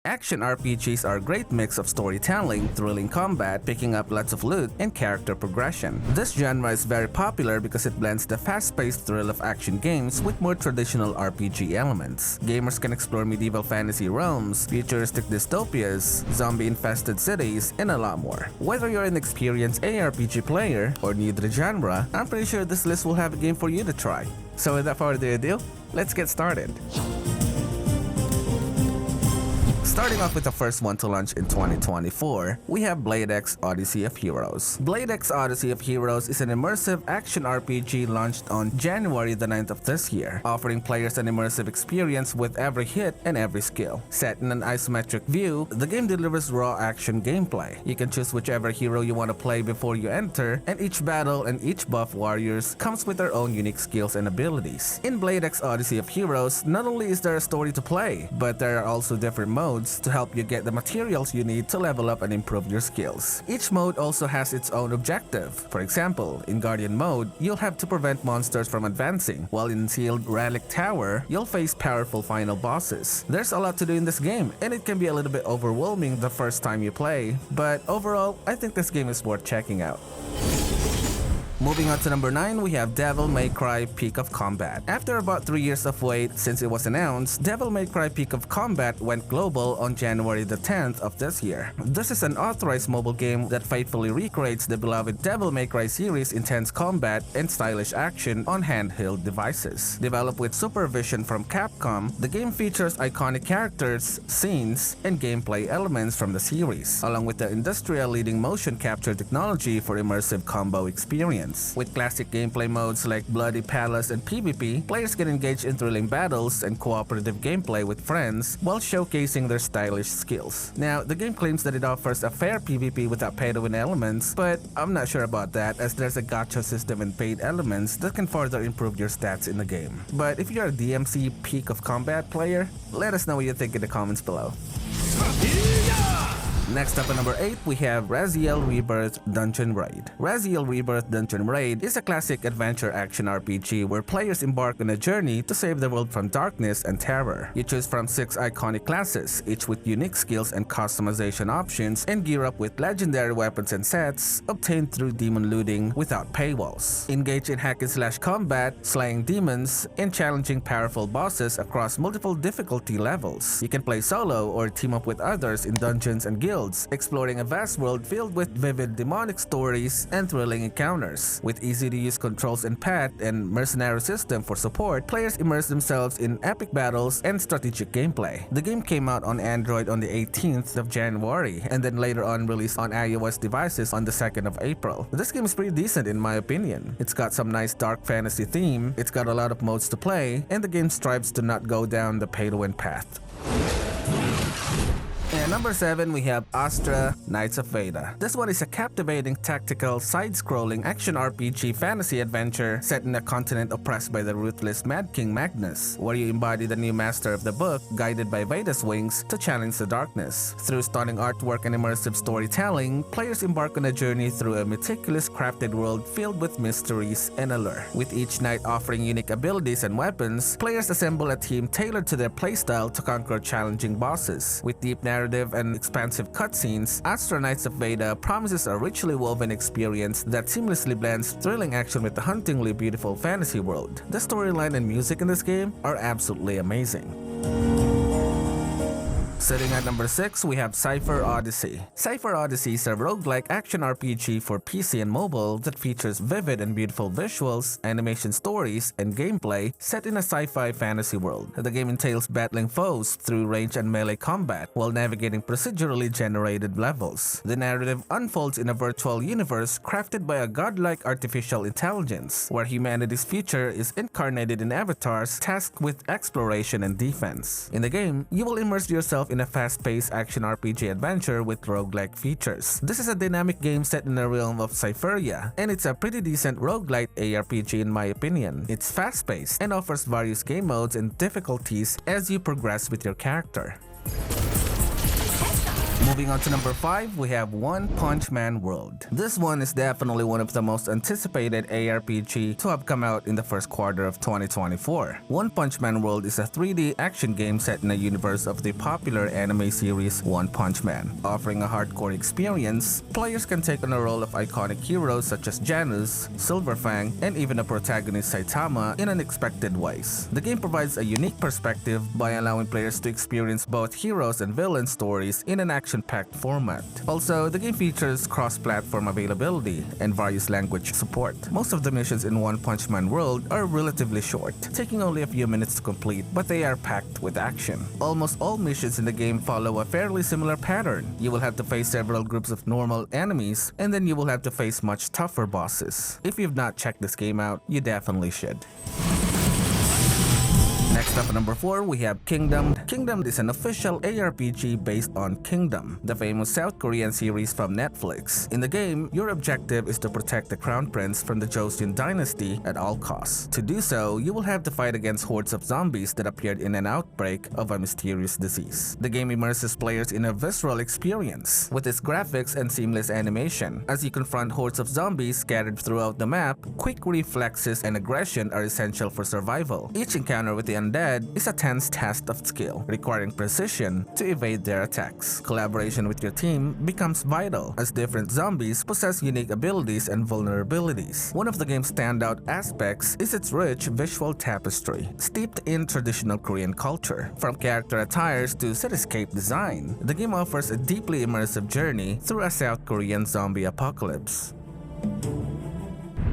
Action RPGs are a great mix of storytelling, thrilling combat, picking up lots of loot, and character progression. This genre is very popular because it blends the fast-paced thrill of action games with more traditional RPG elements. Gamers can explore medieval fantasy realms, futuristic dystopias, zombie-infested cities, and a lot more. Whether you're an experienced ARPG player or new to the genre, I'm pretty sure this list will have a game for you to try. So without further ado, let's get started. Starting off with the first one to launch in 2024, we have Blade X Odyssey of Heroes. Blade X Odyssey of Heroes is an immersive action RPG launched on January the 9th of this year, offering players an immersive experience with every hit and every skill. Set in an isometric view, the game delivers raw action gameplay. You can choose whichever hero you want to play before you enter, and each battle and each buff warriors comes with their own unique skills and abilities. In Blade X Odyssey of Heroes, not only is there a story to play, but there are also different modes to help you get the materials you need to level up and improve your skills. Each mode also has its own objective. For example, in Guardian mode, you'll have to prevent monsters from advancing, while in Sealed Relic Tower, you'll face powerful final bosses. There's a lot to do in this game, and it can be a little bit overwhelming the first time you play, but overall, I think this game is worth checking out. Moving on to number 9, we have Devil May Cry Peak of Combat. After about 3 years of wait since it was announced, Devil May Cry Peak of Combat went global on January the 10th of this year. This is an authorized mobile game that faithfully recreates the beloved Devil May Cry series' intense combat and stylish action on handheld devices. Developed with supervision from Capcom, the game features iconic characters, scenes, and gameplay elements from the series, along with the industrial-leading motion capture technology for immersive combo experience. With classic gameplay modes like Bloody Palace and PvP, players can engage in thrilling battles and cooperative gameplay with friends while showcasing their stylish skills. Now, the game claims that it offers a fair PvP without pay-to-win elements, but I'm not sure about that, as there's a gacha system and paid elements that can further improve your stats in the game. But if you're a DMC Peak of Combat player, let us know what you think in the comments below. Next up at number 8, we have Raziel Rebirth Dungeon Raid. Raziel Rebirth Dungeon Raid is a classic adventure action RPG where players embark on a journey to save the world from darkness and terror. You choose from 6 iconic classes, each with unique skills and customization options, and gear up with legendary weapons and sets obtained through demon looting without paywalls. Engage in hack-and-slash combat, slaying demons, and challenging powerful bosses across multiple difficulty levels. You can play solo or team up with others in dungeons and guilds, exploring a vast world filled with vivid demonic stories and thrilling encounters. With easy-to-use controls and path and mercenary system for support, players immerse themselves in epic battles and strategic gameplay. The game came out on Android on the 18th of January, and then later on released on iOS devices on the 2nd of April. This game is pretty decent in my opinion. It's got some nice dark fantasy theme, it's got a lot of modes to play, and the game strives to not go down the pay-to-win path. And number 7, we have ASTRA Knights of Veda. This one is a captivating tactical side-scrolling action RPG fantasy adventure set in a continent oppressed by the ruthless Mad King Magnus, where you embody the new master of the book, guided by Veda's wings to challenge the darkness. Through stunning artwork and immersive storytelling, players embark on a journey through a meticulous crafted world filled with mysteries and allure. With each knight offering unique abilities and weapons, players assemble a team tailored to their playstyle to conquer challenging bosses. With deep narrative and expansive cutscenes, ASTRA Knights of Veda promises a richly woven experience that seamlessly blends thrilling action with a hauntingly beautiful fantasy world. The storyline and music in this game are absolutely amazing. Sitting at number 6, we have Sipher Odyssey. Sipher Odyssey is a roguelike action RPG for PC and mobile that features vivid and beautiful visuals, animation stories, and gameplay set in a sci-fi fantasy world. The game entails battling foes through range and melee combat while navigating procedurally generated levels. The narrative unfolds in a virtual universe crafted by a godlike artificial intelligence, where humanity's future is incarnated in avatars tasked with exploration and defense. In the game, you will immerse yourself in a fast-paced action RPG adventure with roguelike features. This is a dynamic game set in the realm of Cypheria, and it's a pretty decent roguelike ARPG in my opinion. It's fast-paced and offers various game modes and difficulties as you progress with your character. Moving on to number 5, we have One Punch Man World. This one is definitely one of the most anticipated ARPG to have come out in the first quarter of 2024. One Punch Man World is a 3D action game set in a universe of the popular anime series One Punch Man. Offering a hardcore experience, players can take on a role of iconic heroes such as Janus, Silverfang, and even a protagonist Saitama in unexpected ways. The game provides a unique perspective by allowing players to experience both heroes and villain stories in an action-packed format. Also, the game features cross-platform availability and various language support. Most of the missions in One Punch Man World are relatively short, taking only a few minutes to complete, but they are packed with action. Almost all missions in the game follow a fairly similar pattern. You will have to face several groups of normal enemies, and then you will have to face much tougher bosses. If you've not checked this game out, you definitely should. Next up at number 4, we have Kingdom. Kingdom is an official ARPG based on Kingdom, the famous South Korean series from Netflix. In the game, your objective is to protect the Crown Prince from the Joseon dynasty at all costs. To do so, you will have to fight against hordes of zombies that appeared in an outbreak of a mysterious disease. The game immerses players in a visceral experience, with its graphics and seamless animation. As you confront hordes of zombies scattered throughout the map, quick reflexes and aggression are essential for survival. Each encounter with the undead is a tense test of skill, requiring precision to evade their attacks. Collaboration with your team becomes vital, as different zombies possess unique abilities and vulnerabilities. One of the game's standout aspects is its rich visual tapestry, steeped in traditional Korean culture. From character attires to cityscape design, the game offers a deeply immersive journey through a South Korean zombie apocalypse.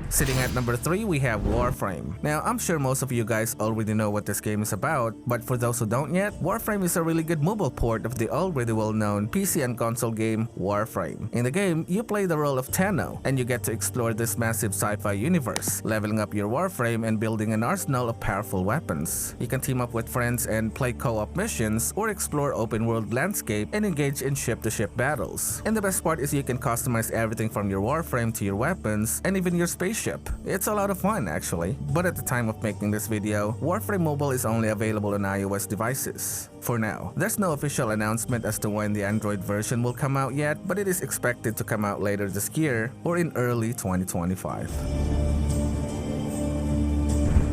Sitting at number 3, we have Warframe. Now, I'm sure most of you guys already know what this game is about, but for those who don't yet, Warframe is a really good mobile port of the already well-known PC and console game Warframe. In the game, you play the role of Tenno, and you get to explore this massive sci-fi universe, leveling up your Warframe and building an arsenal of powerful weapons. You can team up with friends and play co-op missions, or explore open-world landscape and engage in ship-to-ship battles. And the best part is you can customize everything from your Warframe to your weapons, and even your spaceship. It's a lot of fun actually, but at the time of making this video, Warframe Mobile is only available on iOS devices. For now, there's no official announcement as to when the Android version will come out yet, but it is expected to come out later this year or in early 2025.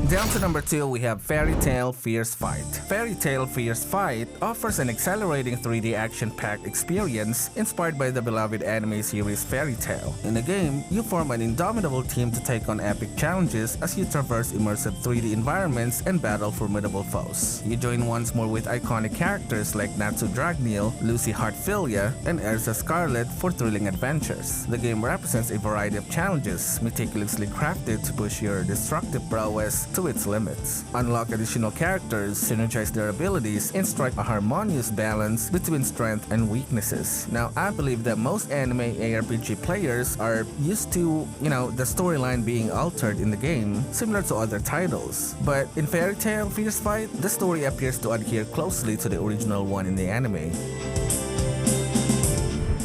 Down to number 2, we have Fairy Tail Fierce Fight. Fairy Tail Fierce Fight offers an exhilarating 3D action-packed experience inspired by the beloved anime series Fairy Tail. In the game, you form an indomitable team to take on epic challenges as you traverse immersive 3D environments and battle formidable foes. You join once more with iconic characters like Natsu Dragneel, Lucy Heartfilia, and Erza Scarlet for thrilling adventures. The game represents a variety of challenges, meticulously crafted to push your destructive prowess to its limits. Unlock additional characters, synergize their abilities, and strike a harmonious balance between strength and weaknesses. Now, I believe that most anime ARPG players are used to, the storyline being altered in the game, similar to other titles. But in Fairy Tail Fierce Fight, the story appears to adhere closely to the original one in the anime.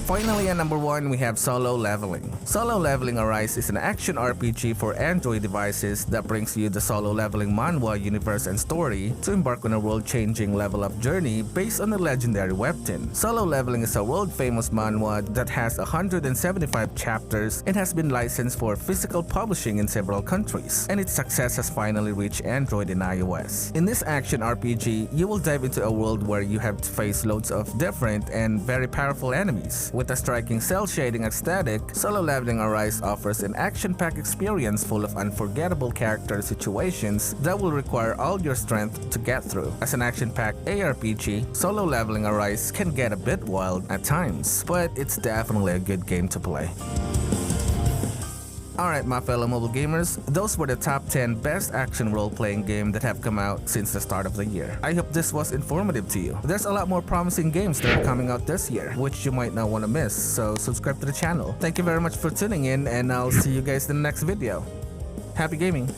Finally, at number 1, we have Solo Leveling. Solo Leveling Arise is an action RPG for Android devices that brings you the solo leveling manhwa universe and story to embark on a world-changing level-up journey based on a legendary webtoon. Solo Leveling is a world-famous manhwa that has 175 chapters and has been licensed for physical publishing in several countries, and its success has finally reached Android and iOS. In this action RPG, you will dive into a world where you have to face loads of different and very powerful enemies. With a striking cel-shading aesthetic, Solo Leveling Arise offers an action-packed experience full of unforgettable character situations that will require all your strength to get through. As an action-packed ARPG, Solo Leveling Arise can get a bit wild at times, but it's definitely a good game to play. Alright, my fellow mobile gamers, those were the top 10 best action role-playing games that have come out since the start of the year. I hope this was informative to you. There's a lot more promising games that are coming out this year, which you might not want to miss, so subscribe to the channel. Thank you very much for tuning in, and I'll see you guys in the next video. Happy gaming!